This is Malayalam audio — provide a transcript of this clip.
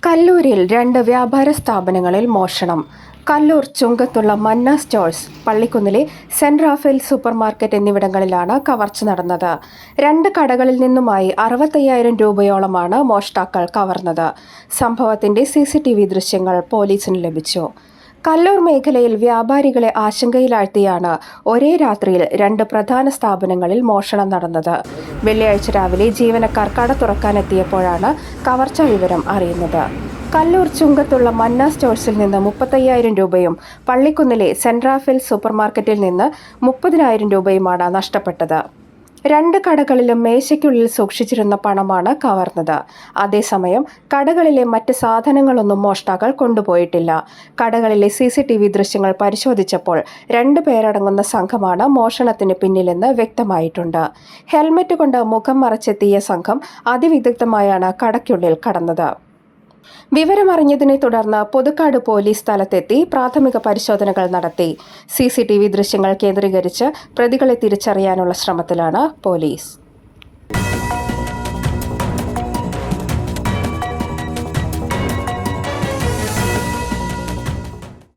കല്ലൂരിൽ 2 വ്യാപാര സ്ഥാപനങ്ങളിൽ മോഷണം. കല്ലൂർ ചുങ്കത്തുള്ള മന്ന സ്റ്റോഴ്സ്, പള്ളിക്കുന്നിലെ സെന്റ് റാഫേൽ സൂപ്പർ മാർക്കറ്റ് എന്നിവിടങ്ങളിലാണ് കവർച്ച നടന്നത്. 2 കടകളിൽ നിന്നുമായി 65,000 രൂപയോളമാണ് മോഷ്ടാക്കൾ കവർന്നത്. സംഭവത്തിന്റെ CCTV ദൃശ്യങ്ങൾ പോലീസിന് ലഭിച്ചു. കല്ലൂർ മേഖലയിൽ വ്യാപാരികളെ ആശങ്കയിലാഴ്ത്തിയാണ് ഒരേ രാത്രിയിൽ 2 പ്രധാന സ്ഥാപനങ്ങളിൽ മോഷണം നടന്നത്. വെള്ളിയാഴ്ച രാവിലെ ജീവനക്കാർ കട തുറക്കാനെത്തിയപ്പോഴാണ് കവർച്ചാ വിവരം അറിയുന്നത്. കല്ലൂർ ചുങ്കത്തുള്ള മന്ന സ്റ്റോഴ്സിൽ നിന്ന് 35,000 രൂപയും പള്ളിക്കുന്നിലെ സെന്റ് റാഫേൽ സൂപ്പർ മാർക്കറ്റിൽ നിന്ന് 30,000 രൂപയുമാണ് നഷ്ടപ്പെട്ടത്. 2 കടകളിലും മേശയ്ക്കുള്ളിൽ സൂക്ഷിച്ചിരുന്ന പണമാണ് കവർന്നത്. അതേസമയം കടകളിലെ മറ്റ് സാധനങ്ങളൊന്നും മോഷ്ടാക്കൾ കൊണ്ടുപോയിട്ടില്ല. കടകളിലെ CCTV ദൃശ്യങ്ങൾ പരിശോധിച്ചപ്പോൾ 2 പേരടങ്ങുന്ന സംഘമാണ് മോഷണത്തിന് പിന്നിലെന്ന് വ്യക്തമായിട്ടുണ്ട്. ഹെൽമറ്റ് കൊണ്ട് മുഖം മറച്ചെത്തിയ സംഘം അതിവിദഗ്ധമായാണ് കടയ്ക്കുള്ളിൽ കടന്നത്. വിവരമറിഞ്ഞതിനെ തുടർന്ന് പുതുക്കാട് പോലീസ് സ്ഥലത്തെത്തി പ്രാഥമിക പരിശോധനകൾ നടത്തി. CCTV ദൃശ്യങ്ങൾ കേന്ദ്രീകരിച്ച് പ്രതികളെ തിരിച്ചറിയാനുള്ള ശ്രമത്തിലാണ് പോലീസ്.